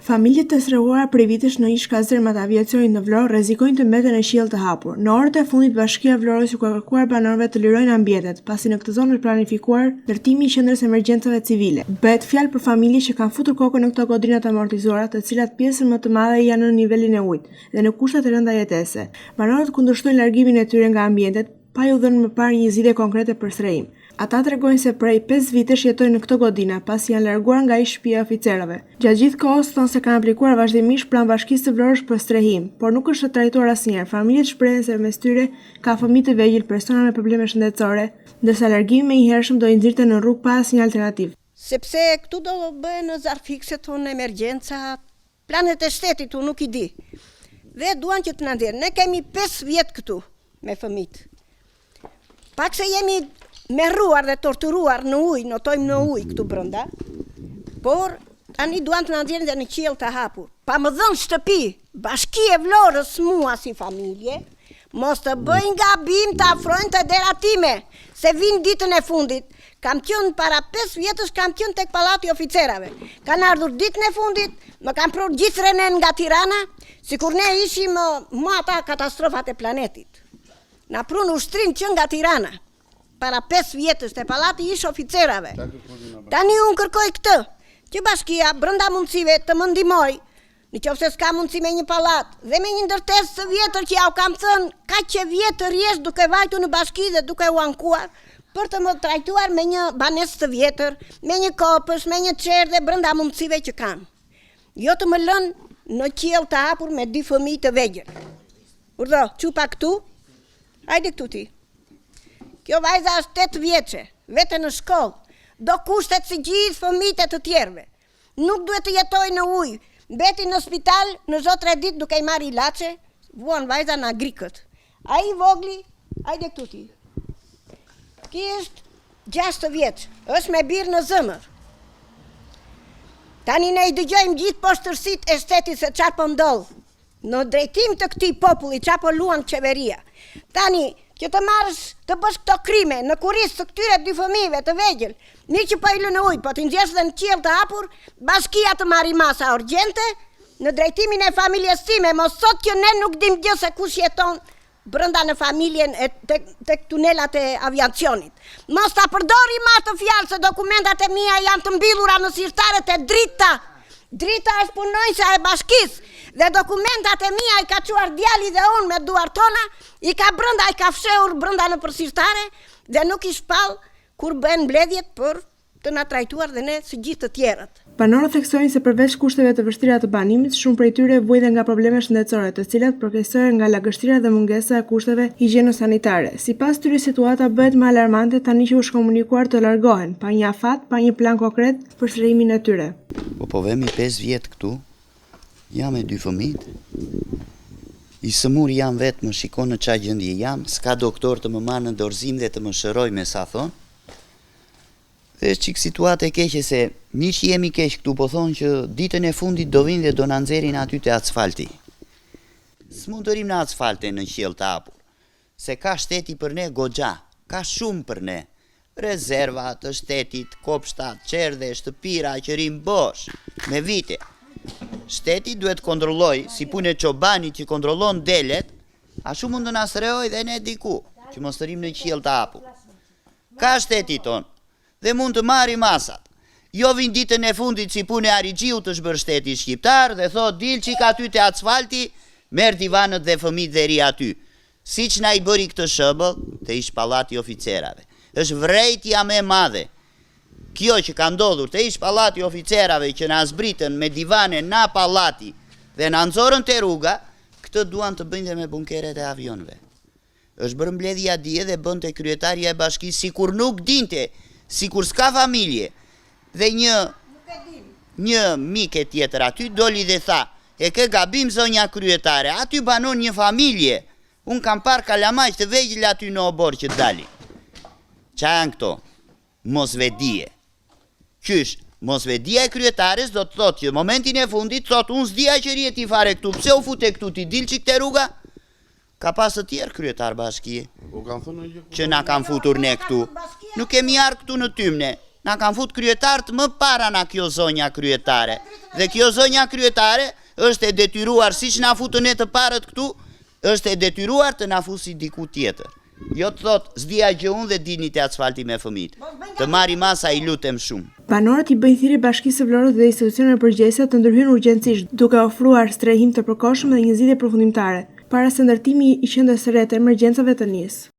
Familjet të srëhuara prej vitesh në ish kazermat aviacionit në Vlorë rrezikojnë të mbeten në qiell të hapur. Në orët e fundit Bashkia Vlorës u ka kërkuar banorëve të lirojnë ambientet, pasi në këtë zonë është planifikuar ndërtimi i qendrës emergjencave civile. Bëhet fjalë për familje që kanë futur kokën në këto godrinat amortizuara, të cilat pjesën më të madhe janë në nivelin e ujit dhe në kushte të rënda jetese. Banorët kundërshtojnë largimin e tyre nga ambientet, pa ju dhënë më parë një zgjidhje konkrete për strehim. Ata tregojnë se prej 5 vitesh jetojnë në këto godina, pasi janë larguar nga ish shtëpia e oficerëve. Gjatë gjithë kohës thonë se kanë aplikuar vazhdimisht pranë Bashkisë së Vlorës për strehim, por nuk është trajtuar asnjëherë. Familjet shprehen se mes tyre ka fëmijë të vegjël, persona me probleme shëndetësore, ndërsa largimi menjëhershëm do i nxirrte në rrugë pa asnjë alternativë. Sepse këtu do bëhen zar fikse tonë emergjenca, planet e shtetit tu nuk i di. Dhe duan që të na ndjen. Ne kemi 5 vjet këtu me fëmijët. Pak se jemi merruar dhe torturuar në ujë, notojmë në ujë këtu brenda, por tani duan të na ndjenë dhe në qiell të hapur. Pa më dhënë shtëpi, Bashkia e Vlorës mua si familje, mos të bëjnë gabim të afrojnë të dera time, se vinë ditën e fundit. Kam qenë para 5 vjetësh, kam qenë tek pallati i oficerave. Kanë ardhur ditën e fundit, më kanë prur gjithë renen nga Tirana, sikur ne ishim më ata katastrofat e planetit. Na prun ushtrin që nga Tirana. Para 5 vjetësh te pallati ish oficerave. Tani unë kërkoj këtë, që Bashkia brenda mundësive të më ndihmoj, nëse s'ka mundësi me një pallat dhe me një ndërtesë të vjetër që ja u kam thënë, kaq që vjetër jesh duke vajtur në bashki dhe duke u ankuar, për të më trajtuar me një banesë të vjetër, me një kopës, me një çerdhe brenda mundësive që kam. Jo të më lënë në qiell të hapur me 2 fëmijë të vegjël. Urdhë, çupa këtu. Hajde këtu ti. Kjo vajza është 8 vjeçe, vete në shkollë, do kushtet si gjithë fëmijët e të tjerëve. Nuk duhet të jetoj në ujë, mbeti në spital në çdo 3 ditë duke i marrë ilaçe, vuan vajza në agrikët. Ai vogli, hajde këtu ti. Ki është 6 vjeç, është me birë në zëmër. Tani ne i dëgjojmë gjithë poshtërsitë e shtetit se çfarë po ndodh. Në drejtim të këtij populli çfarë po luan qeveria. Tani që të marrësh të bësh këto krime në kurisë të këtyre 2 fëmijëve të vegjël, mirë që po i lënë ujë, po të nxjesh dhe në qiell të hapur, Bashkia të marrë masa urgjente në drejtimin e familjes time, mos sot që ne nuk dim gjë se kush jeton brenda në familjen tek tunelat e aviacionit. Mos ta përdori ma të fjalë se dokumentat e mia janë të mbyllura në sirtaret e drita. Drita është punonjëse e Bashkisë dhe dokumentat e mia i ka çuar djali dhe unë me duar tona, i ka fshehur brenda në përsirtare dhe nuk i shpall kur bën mbledhjet për të na trajtuar dhe ne si gjithë të tjerët. Banorët theksojnë se përveç kushteve të vështira të banimit, shumë prej tyre vujten nga probleme shëndetësore, të cilat përkeqësohen nga lagështira dhe mungesa e kushteve higjieno-sanitare. Sipas tyre situata bëhet më alarmante tani që u shkomunikuar të largohen, pa një afat, pa një plan konkret për shërimin e tyre. Po vemi 5 vjet këtu, jam me 2 fëmijë. I sëmur jam vetë, më shikon në çfarë gjendje jam, s'ka doktor të më marrë në dorëzim dhe të më shëroj me sa thon. Dhe çik situatë e keqe se miq jemi keq këtu, po thonë që ditën e fundit do vinë dhe do na nxjerrin aty te asfalti. S'mund të rim në asfalte në qiell të hapur, se ka shteti për ne goxha, ka shumë për ne. Rezerva të shtetit, kopshtat, çerdhe, shtëpira që rim bosh me vite. Shteti duhet kontrolloj, si punë e çobanit që kontrollon delet, ashtu mund të na srehoj dhe ne diku, që mos të rim në qiell të hapur. Ka shteti ton dhe mund të marri masat. Jo vin ditën e fundit si punë e Arigjiu të shbër shteti shqiptar dhe thot dil çik aty te asfalti, merr divanët dhe fëmijët dhe ri aty. Siç na i bëri këtë shembull te ish pallati i oficerave. Është vrejtja më e madhe. Kjo që ka ndodhur te ish pallati i oficerave që na zbritën me divane na pallati dhe na nxorën te rruga, këtë duan të bëjnë me bunkeret e avionëve. Është bërë mbledhja dje dhe bënte kryetaria e bashkisë sikur nuk dinte, sikur s'ka familje. Dhe një mik e tjetër aty doli dhe tha, e ke gabim zonja kryetare, aty banon një familje. Unë kam parë kalamaj të vegjël aty në obor që dalin. Qa janë këto? Mosvedije. Qysh, mosvedija e kryetares do të thotë që momentin e fundit thotë unë s'dija që rije ti fare këtu, pse u fute këtu ti dil që këte rruga? Ka pas të tjerë kryetar bashkie që na kanë futur ne këtu. Nuk kemi arë këtu në tymne. na kanë fut kryetarët më para na kjo zonja kryetare. Dhe kjo zonja kryetare është e detyruar, siç na futën e të parët këtu, është e detyruar të na fusi diku tjetër. Jo të thot, zdia gjë unë dhe dini të asfalti me fëmijët. Të marri masa, i lutem shumë. Banorët i bëjnë thirrje Bashkisë së Vlorës dhe institucioneve përgjegjëse të ndërhyjnë urgjencisht, duke ofruar strehim të përkohshëm dhe një zgjidhje përfundimtare, para se ndërtimi i qendrës së re të emergjencave të nisë.